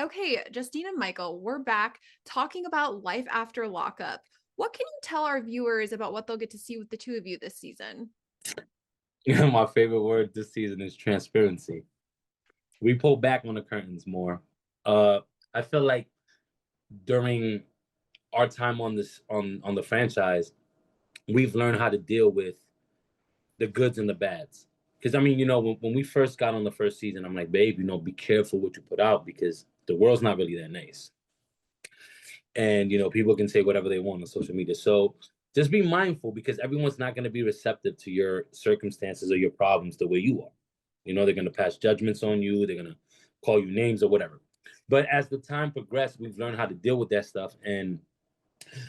Okay, Justine and Michael, we're back talking about life after lockup. What can you tell our viewers about what they'll get to see with the two of you this season? My favorite word this season is transparency. We pull back on the curtains more. Uh, I feel like during our time on this on the franchise, we've learned how to deal with the goods and the bads. Because I mean, when we first got on the first season, I'm like, babe, be careful what you put out because the world's not really that nice. And people can say whatever they want on social media. So just be mindful because everyone's not going to be receptive to your circumstances or your problems the way you are. They're going to pass judgments on you. They're going to call you names or whatever. But as the time progressed, we've learned how to deal with that stuff. And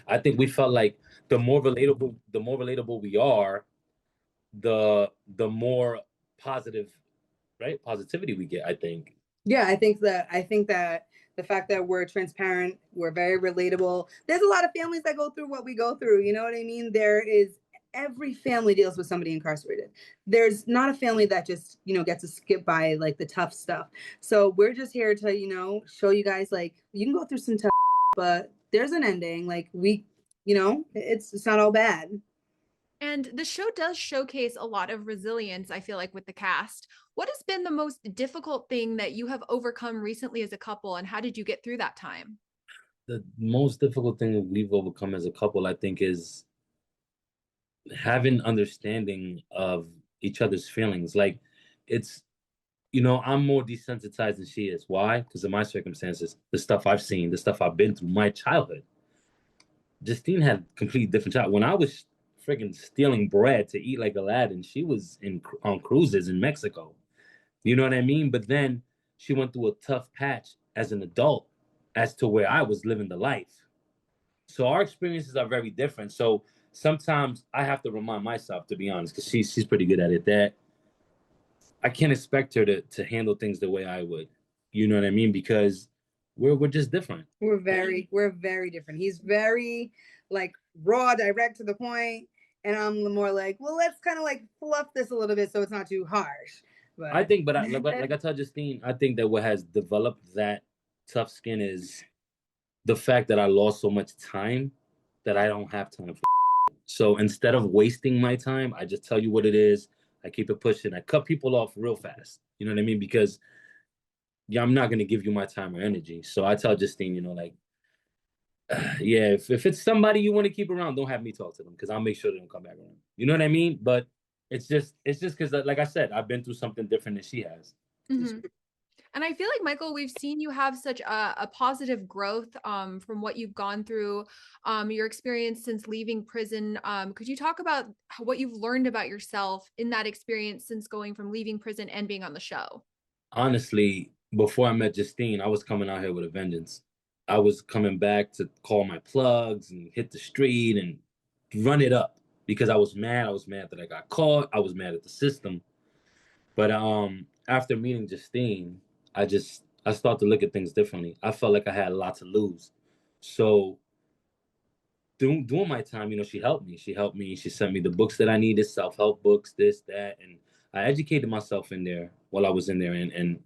I think we felt like the more relatable we are, the more positive, right? Positivity we get, I think. Yeah, I think that the fact that we're transparent, we're very relatable. There's a lot of families that go through what we go through. You know what I mean? There is every family deals with somebody incarcerated. There's not a family that just, gets to skip by like the tough stuff. So we're just here to, show you guys like you can go through some tough, but there's an ending. Like it's not all bad. And the show does showcase a lot of resilience, I feel like, with the cast. What has been the most difficult thing that you have overcome recently as a couple, and how did you get through that time? The most difficult thing that we've overcome as a couple, I think, is having understanding of each other's feelings. Like it's I'm more desensitized than she is. Why? Because of my circumstances, the stuff I've seen, the stuff I've been through, my childhood. Justine had completely different child. When I was freaking stealing bread to eat like Aladdin, she was in on cruises in Mexico. You know what I mean? But then she went through a tough patch as an adult as to where I was living the life. So our experiences are very different. So sometimes I have to remind myself, to be honest, because she's pretty good at it, that I can't expect her to handle things the way I would. You know what I mean? Because we're just different. We're very different. He's very like raw, direct to the point, and I'm more like, well, let's kind of like fluff this a little bit so it's not too harsh. I But think, but like I told Justine, I think that what has developed that tough skin is the fact that I lost so much time that I don't have time for. So instead of wasting my time, I just tell you what it is. I keep it pushing. I cut people off real fast. You know what I mean? Because yeah, I'm not gonna give you my time or energy. So I tell Justine, like, yeah, if it's somebody you want to keep around, don't have me talk to them because I'll make sure they don't come back around. You know what I mean? But it's just because, like I said, I've been through something different than she has. Mhm. And I feel like, Michael, we've seen you have such a positive growth from what you've gone through, your experience since leaving prison. Could you talk about what you've learned about yourself in that experience since going from leaving prison and being on the show? Honestly, before I met Justine, I was coming out here with a vengeance. I was coming back to call my plugs and hit the street and run it up because I was mad. I was mad that I got caught. I was mad at the system. But after meeting Justine, I started to look at things differently. I felt like I had a lot to lose. So doing my time, she helped me. She helped me. She sent me the books that I needed, self-help books, this, that, and I educated myself in there while I was in there. And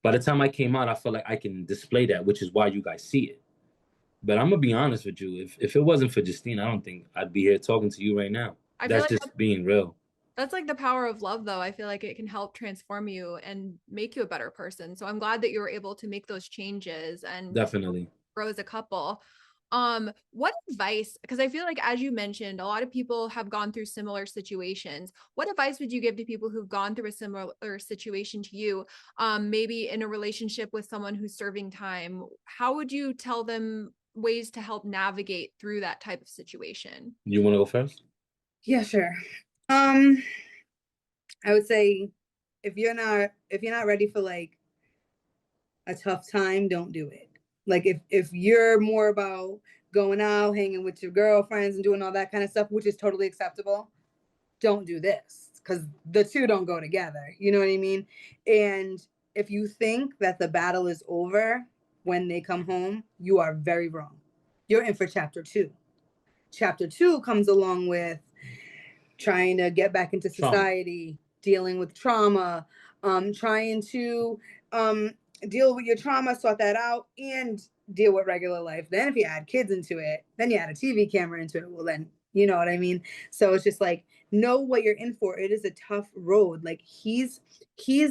by the time I came out, I felt like I can display that, which is why you guys see it. But I'm gonna be honest with you. If it wasn't for Justine, I don't think I'd be here talking to you right now. I feel That's like just being real. that's like the power of love, though. I feel like it can help transform you and make you a better person. So I'm glad that you were able to make those changes and Definitely. grow as a couple. What advice, because I feel like as you mentioned, a lot of people have gone through similar situations. What advice would you give to people who've gone through a similar situation to you? Maybe in a relationship with someone who's serving time. How would you tell them ways to help navigate through that type of situation? You want to go first? yeah, sure. Um, I would say if you're not ready for like a tough time, don't do it. Like if you're more about going out, hanging with your girlfriends and doing all that kind of stuff, which is totally acceptable, don't do this because the two don't go together. You know what I mean? And if you think that the battle is over when they come home, you are very wrong. You're in for chapter two. Chapter two comes along with trying to get back into Trauma. society, dealing with trauma, trying to deal with your trauma, sort that out, and deal with regular life. Then if you add kids into it, then you add a TV camera into it. Well, then you know what I mean. So it's just like, know what you're in for. It is a tough road. Like he's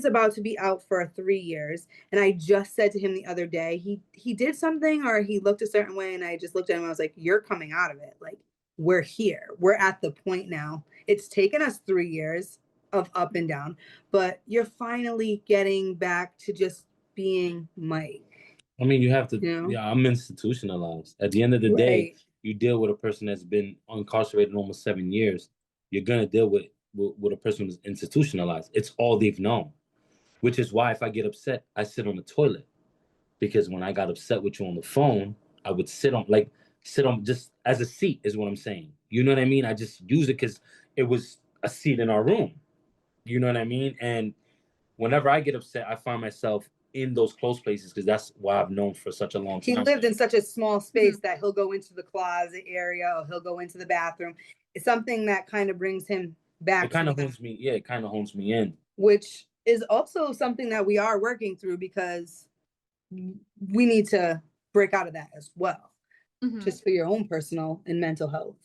about to be out for 3 years, and I just said to him the other day, he did something or he looked a certain way, and I just looked at him. I was like, you're coming out of it. Like we're here. We're at the point now. It's taken us 3 years of up and down, but you're finally getting back to just being Mike. I mean, you have to. You know? Yeah, I'm institutionalized. At the end of the day, Right. you deal with a person that's been incarcerated almost 7 years. You're gonna deal with a person who's institutionalized. It's all they've known, which is why if I get upset, I sit on the toilet. Because when I got upset with you on the phone, I would sit on just as a seat is what I'm saying. You know what I mean? I just use it because it was a seat in our room. You know what I mean? And whenever I get upset, I find myself in those close places because that's why I've known for such a long time. He lived in such a small space that he'll go into the closet area or he'll go into the bathroom. It's something that kind of brings him back. It kind of hones me. Yeah, it kind of hones me in. Which is also something that we are working through because we need to break out of that as well, just for your own personal and mental health.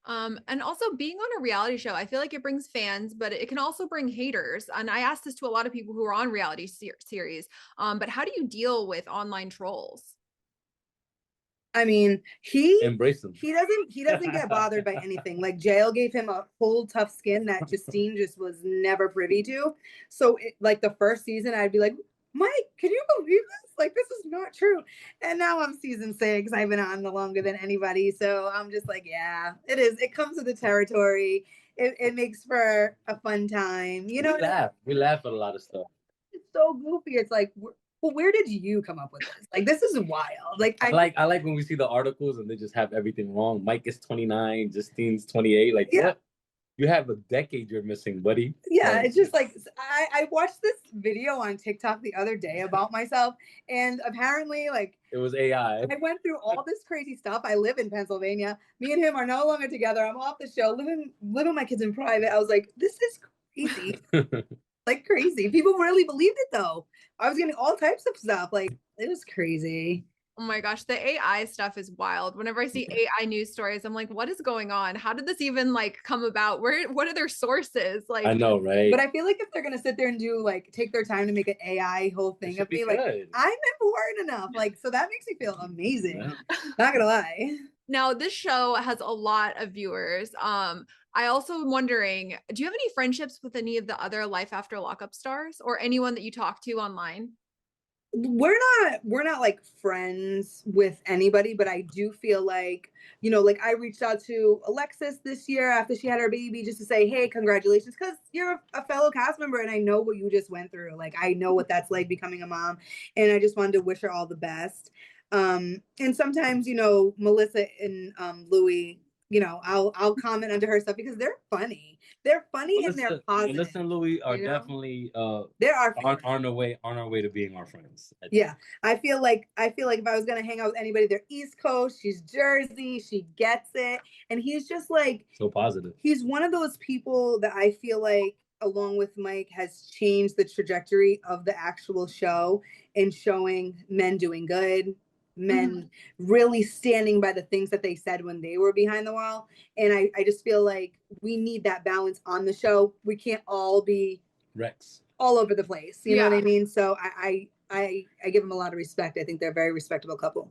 And also being on a reality show, I feel like it brings fans, but it can also bring haters. And I asked this to a lot of people who are on reality series. But how do you deal with online trolls? I mean, he embrace them. He doesn't get bothered by anything. Like jail gave him a whole tough skin that Justine just was never privy to. So like the first season, I'd be like, Mike, can you believe this? Like, this is not true. And now I'm season 6. I've been on the longer than anybody. So I'm just like, yeah, it is. It comes with the territory. It makes for a fun time. You know, we laugh at a lot of stuff. It's so goofy. It's like, well, where did you come up with this? Like, this is wild. Like, I like when we see the articles and they just have everything wrong. Mike is 29, Justine's 28. Like, yeah. What? You have a decade you're missing, buddy. Yeah, it's just like I watched this video on TikTok the other day about myself, and apparently, like, it was AI. I went through all this crazy stuff. I live in Pennsylvania. Me and him are no longer together. I'm off the show, living with my kids in private. I was like, this is crazy. Like crazy. People really believed it though. I was getting all types of stuff. Like, it was crazy. Oh my gosh, the AI stuff is wild. Whenever I see AI news stories, I'm like, what is going on? How did this even like come about? What are their sources? Like, I know, right? But I feel like if they're gonna sit there and do like take their time to make an AI whole thing of me, like I'm important enough. Like, so that makes me feel amazing. Yeah. Not gonna lie. Now this show has a lot of viewers. I also am wondering, do you have any friendships with any of the other Life After Lockup stars or anyone that you talk to online? We're not like friends with anybody, but I do feel like, you know, like I reached out to Alexis this year after she had her baby just to say, hey, congratulations, because you're a fellow cast member and I know what you just went through. Like, I know what that's like becoming a mom, and I just wanted to wish her all the best. And sometimes, you know, Melissa and Louie, you know, I'll comment under her stuff because they're funny. They're funny and they're positive. Melissa and Louie are definitely they're on our way to being our friends. Yeah. I feel like if I was gonna hang out with anybody, they're East Coast, she's Jersey, she gets it. And he's just like so positive. He's one of those people that I feel like, along with Mike, has changed the trajectory of the actual show and showing men doing good, men really standing by the things that they said when they were behind the wall. And I just feel like we need that balance on the show. We can't all be Rex all over the place. You know what I mean? So I give them a lot of respect. I think they're a very respectable couple.